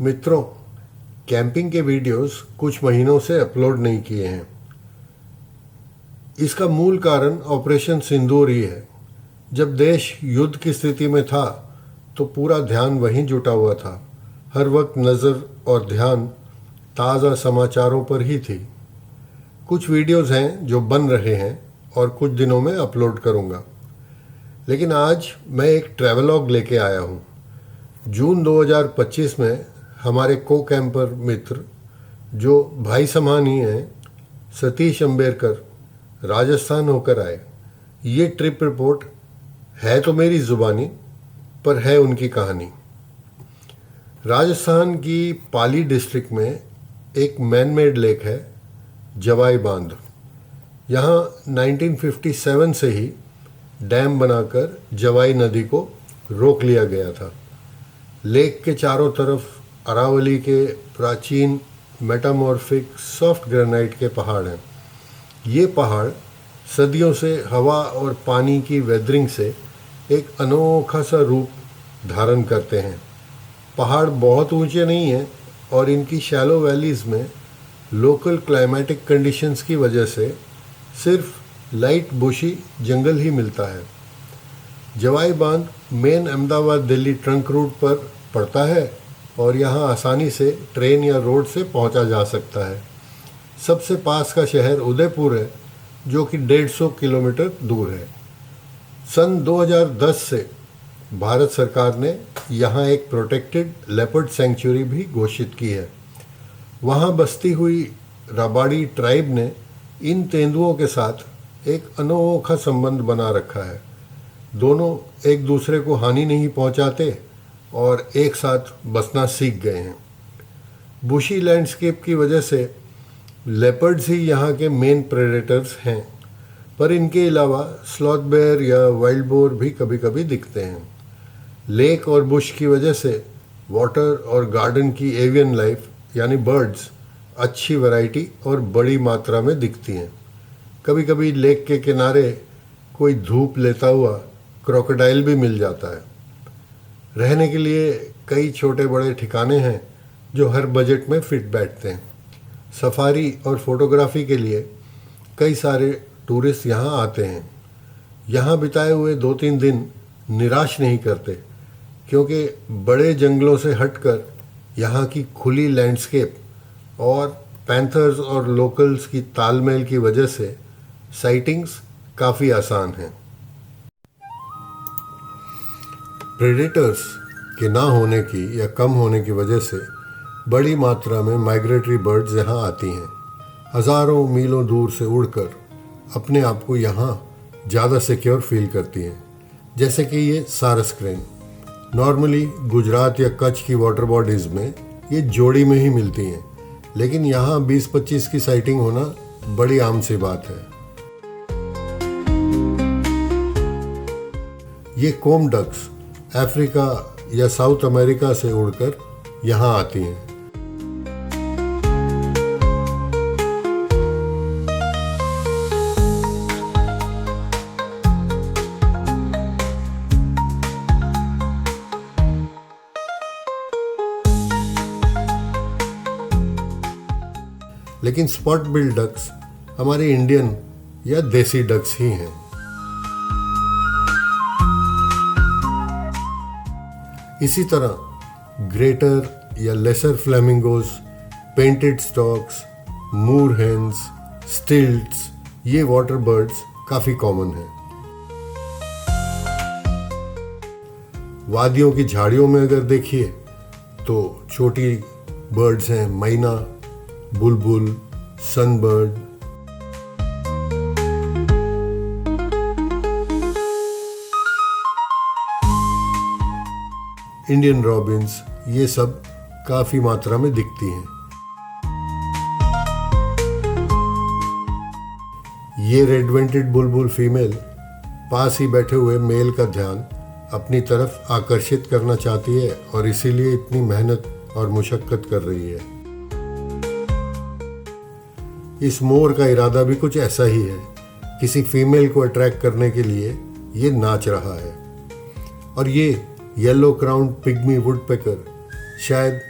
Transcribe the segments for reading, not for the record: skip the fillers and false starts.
मित्रों, कैंपिंग के वीडियोस कुछ महीनों से अपलोड नहीं किए हैं। इसका मूल कारण ऑपरेशन सिंदूर ही है। जब देश युद्ध की स्थिति में था तो पूरा ध्यान वहीं जुटा हुआ था। हर वक्त नज़र और ध्यान ताज़ा समाचारों पर ही थी। कुछ वीडियोस हैं जो बन रहे हैं और कुछ दिनों में अपलोड करूंगा। लेकिन आज मैं एक ट्रैवलॉग लेके आया हूँ। जून 2025 में हमारे को कैंपर मित्र जो भाई समान ही हैं, सतीश अंबेरकर राजस्थान होकर आए। ये ट्रिप रिपोर्ट है तो मेरी ज़ुबानी, पर है उनकी कहानी। राजस्थान की पाली डिस्ट्रिक्ट में एक मैन मेड लेक है, जवाई बांध। यहाँ 1957 से ही डैम बनाकर जवाई नदी को रोक लिया गया था। लेक के चारों तरफ अरावली के प्राचीन मेटामॉर्फिक सॉफ्ट ग्रेनाइट के पहाड़ हैं। ये पहाड़ सदियों से हवा और पानी की वेदरिंग से एक अनोखा सा रूप धारण करते हैं। पहाड़ बहुत ऊंचे नहीं हैं और इनकी शैलो वैलीज़ में लोकल क्लाइमेटिक कंडीशंस की वजह से सिर्फ लाइट बुशी जंगल ही मिलता है। Jawai Bandh main Ahmedabad Delhi trunk route पर पड़ता है और यहाँ आसानी से ट्रेन या रोड से पहुँचा जा सकता है। सबसे पास का शहर उदयपुर है, जो कि 150 किलोमीटर दूर है। सन 2010 से भारत सरकार ने यहाँ एक प्रोटेक्टेड लेपर्ड सेंचुरी भी घोषित की है। वहाँ बसती हुई राबाड़ी ट्राइब ने इन तेंदुओं के साथ एक अनोखा संबंध बना रखा है। दोनों एक दूसरे को हानि नहीं पहुँचाते और एक साथ बसना सीख गए हैं। बुशी लैंडस्केप की वजह से लेपर्ड्स ही यहाँ के मेन प्रेडेटर्स हैं, पर इनके अलावा स्लॉथ बेयर या वाइल्ड बोर भी कभी कभी दिखते हैं। लेक और बुश की वजह से वाटर और गार्डन की एवियन लाइफ यानी बर्ड्स अच्छी वैरायटी और बड़ी मात्रा में दिखती हैं। कभी कभी लेक के किनारे कोई धूप लेता हुआ क्रोकोडाइल भी मिल जाता है। रहने के लिए कई छोटे बड़े ठिकाने हैं जो हर बजट में फिट बैठते हैं। सफारी और फोटोग्राफी के लिए कई सारे टूरिस्ट यहाँ आते हैं। यहाँ बिताए हुए 2-3 दिन निराश नहीं करते, क्योंकि बड़े जंगलों से हटकर यहाँ की खुली लैंडस्केप और पैंथर्स और लोकल्स की तालमेल की वजह से साइटिंग्स काफ़ी आसान हैं। प्रेडेटर्स के ना होने की या कम होने की वजह से बड़ी मात्रा में माइग्रेटरी बर्ड्स यहाँ आती हैं। हज़ारों मीलों दूर से उड़कर अपने आप को यहाँ ज़्यादा सिक्योर फील करती हैं। जैसे कि ये सारस क्रेन। नॉर्मली गुजरात या कच्छ की वाटर बॉडीज़ में ये जोड़ी में ही मिलती हैं, लेकिन यहाँ 20-25 की साइटिंग होना बड़ी आम सी बात है। ये कोम डक्स अफ्रीका या साउथ अमेरिका से उड़कर यहाँ आती हैं। लेकिन स्पॉट बिल डक्स हमारे इंडियन या देसी डक्स ही हैं। इसी तरह ग्रेटर या लेसर फ्लेमिंगोज, पेंटेड स्टॉक्स, मूर हेन्स, स्टिल्ट्स, ये वाटर बर्ड्स काफ़ी कॉमन हैं। वादियों की झाड़ियों में अगर देखिए तो छोटी बर्ड्स हैं मैना, बुलबुल, सनबर्ड। इंडियन रॉबिन्स, ये सब काफ़ी मात्रा में दिखती हैं। ये रेड वेंटेड बुलबुल फीमेल पास ही बैठे हुए मेल का ध्यान अपनी तरफ आकर्षित करना चाहती है और इसीलिए इतनी मेहनत और मुशक्कत कर रही है। इस मोर का इरादा भी कुछ ऐसा ही है। किसी फीमेल को अट्रैक्ट करने के लिए ये नाच रहा है। और ये येलो क्राउन पिग्मी वुडपेकर शायद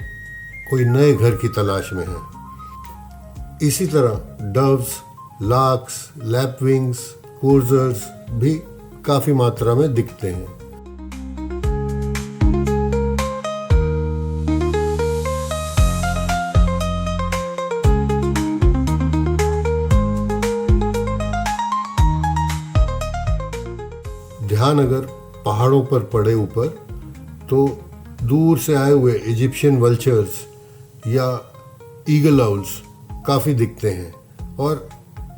कोई नए घर की तलाश में हैं। इसी तरह डव्स, लार्क्स, लैपविंग्स, कूर्जर्स भी काफ़ी मात्रा में दिखते हैं। ध्यान अगर पहाड़ों पर पड़े ऊपर तो दूर से आए हुए इजिप्शियन वल्चर्स या ईगल आउल्स काफ़ी दिखते हैं और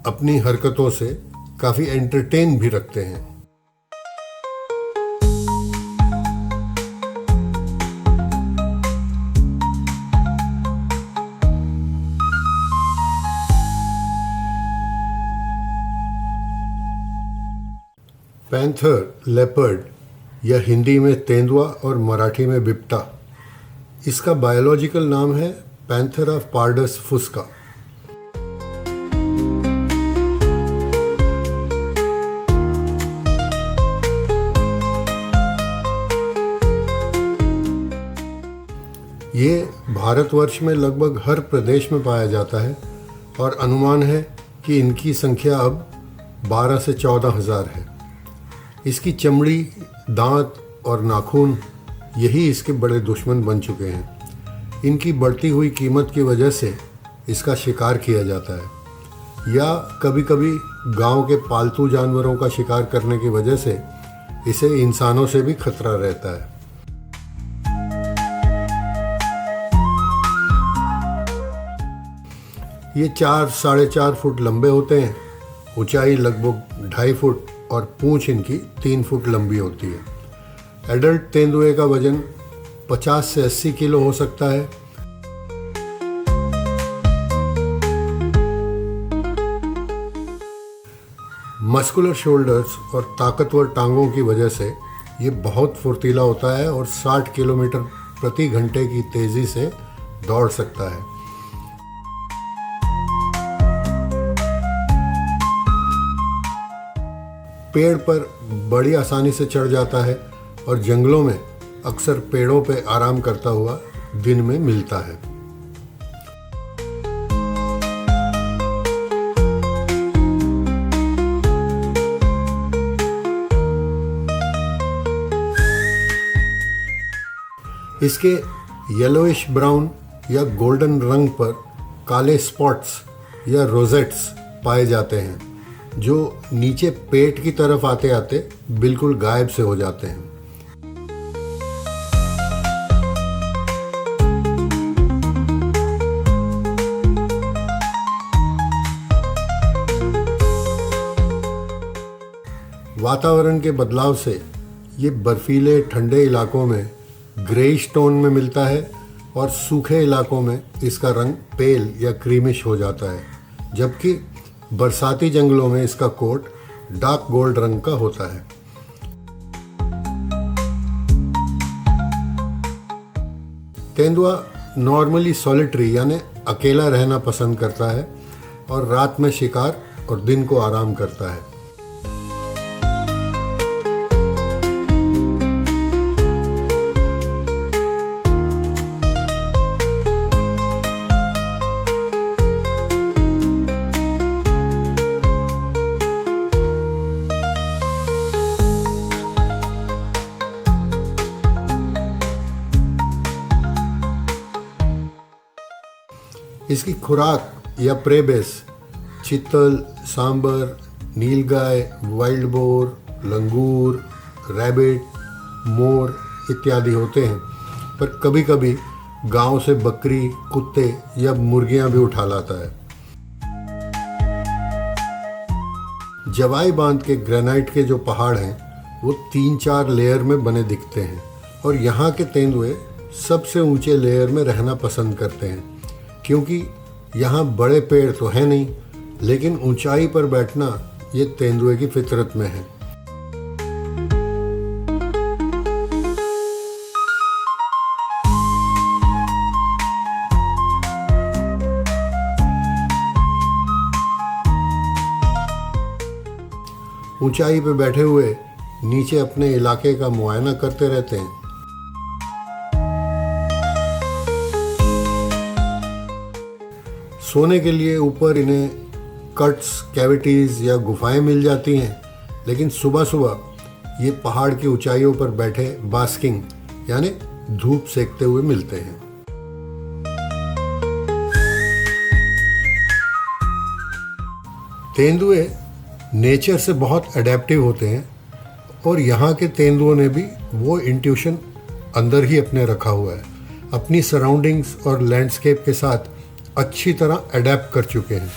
अपनी हरकतों से काफ़ी एंटरटेन भी रखते हैं। पैंथर, लेपर्ड या हिंदी में तेंदुआ और मराठी में बिबटा, इसका बायोलॉजिकल नाम है पैंथेरा पार्डस फुस्का। ये भारतवर्ष में लगभग हर प्रदेश में पाया जाता है और अनुमान है कि इनकी संख्या अब 12 से 14 हज़ार है। इसकी चमड़ी, दांत और नाखून यही इसके बड़े दुश्मन बन चुके हैं। इनकी बढ़ती हुई कीमत की वजह से इसका शिकार किया जाता है या कभी कभी गांव के पालतू जानवरों का शिकार करने की वजह से इसे इंसानों से भी खतरा रहता है। ये 4-4.5 फुट लंबे होते हैं, ऊंचाई लगभग 2.5 फुट और पूंछ इनकी 3 फुट लंबी होती है। एडल्ट तेंदुए का वजन 50 से 80 किलो हो सकता है। मस्कुलर शोल्डर्स और ताकतवर टांगों की वजह से ये बहुत फुर्तीला होता है और 60 किलोमीटर प्रति घंटे की तेजी से दौड़ सकता है। पेड़ पर बड़ी आसानी से चढ़ जाता है और जंगलों में अक्सर पेड़ों पर आराम करता हुआ दिन में मिलता है। इसके येलोइश ब्राउन या गोल्डन रंग पर काले स्पॉट्स या रोजेट्स पाए जाते हैं जो नीचे पेट की तरफ आते आते बिल्कुल गायब से हो जाते हैं। वातावरण के बदलाव से ये बर्फीले ठंडे इलाकों में ग्रेइश टोन में मिलता है और सूखे इलाकों में इसका रंग पेल या क्रीमिश हो जाता है, जबकि बरसाती जंगलों में इसका कोट डार्क गोल्ड रंग का होता है। तेंदुआ नॉर्मली सॉलिटरी यानी अकेला रहना पसंद करता है और रात में शिकार और दिन को आराम करता है। इसकी खुराक या प्रेबेस चित्तल, सांबर, नीलगाय, वाइल्ड बोर, लंगूर, रैबिट, मोर इत्यादि होते हैं, पर कभी कभी गांव से बकरी, कुत्ते या मुर्गियां भी उठा लाता है। जवाई बांध के ग्रेनाइट के जो पहाड़ हैं वो 3-4 लेयर में बने दिखते हैं और यहाँ के तेंदुए सबसे ऊंचे लेयर में रहना पसंद करते हैं, क्योंकि यहाँ बड़े पेड़ तो हैं नहीं, लेकिन ऊंचाई पर बैठना ये तेंदुए की फितरत में है। ऊंचाई पर बैठे हुए नीचे अपने इलाके का मुआयना करते रहते हैं। सोने के लिए ऊपर इन्हें कट्स, कैविटीज़ या गुफाएं मिल जाती हैं, लेकिन सुबह सुबह ये पहाड़ की ऊंचाइयों पर बैठे बास्किंग यानी धूप सेकते हुए मिलते हैं। तेंदुए नेचर से बहुत अडेप्टिव होते हैं और यहाँ के तेंदुओं ने भी वो इंट्यूशन अंदर ही अपने रखा हुआ है। अपनी सराउंडिंग्स और लैंडस्केप के साथ अच्छी तरह अडेप्ट कर चुके हैं।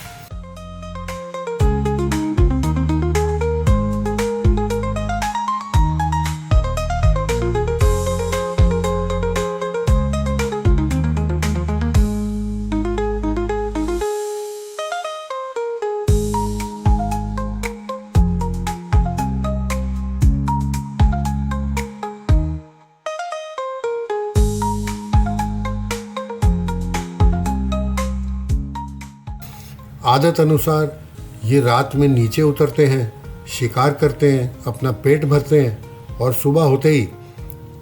आदत अनुसार ये रात में नीचे उतरते हैं, शिकार करते हैं, अपना पेट भरते हैं और सुबह होते ही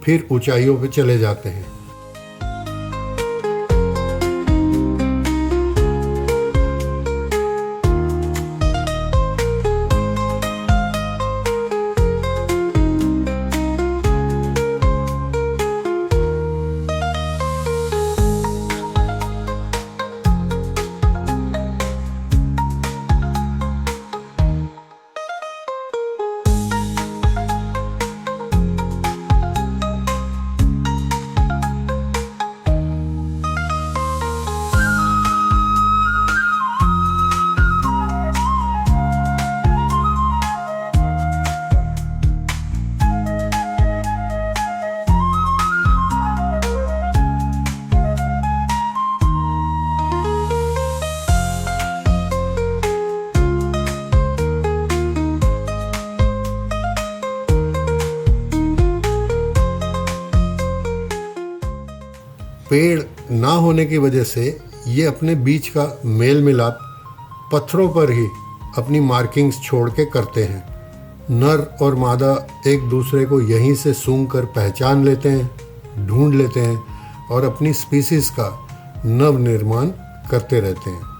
फिर ऊंचाइयों पे चले जाते हैं। पेड़ ना होने की वजह से ये अपने बीच का मेल मिलाप पत्थरों पर ही अपनी मार्किंग्स छोड़ के करते हैं। नर और मादा एक दूसरे को यहीं से सूंघ कर पहचान लेते हैं, ढूंढ लेते हैं और अपनी स्पीसीज का नव निर्माण करते रहते हैं।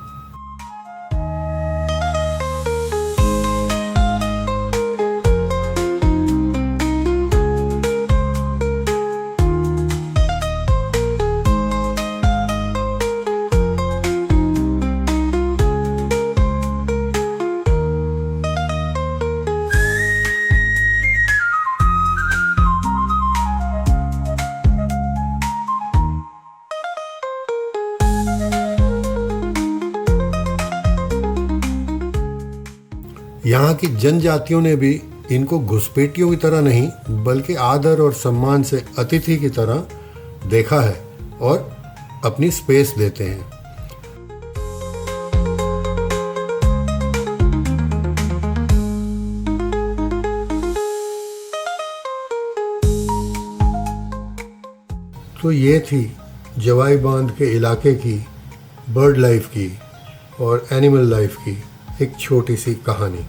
यहाँ की जनजातियों ने भी इनको घुसपैठियों की तरह नहीं बल्कि आदर और सम्मान से अतिथि की तरह देखा है और अपनी स्पेस देते हैं। तो ये थी जवाई बांध के इलाके की बर्ड लाइफ की और एनिमल लाइफ की एक छोटी सी कहानी।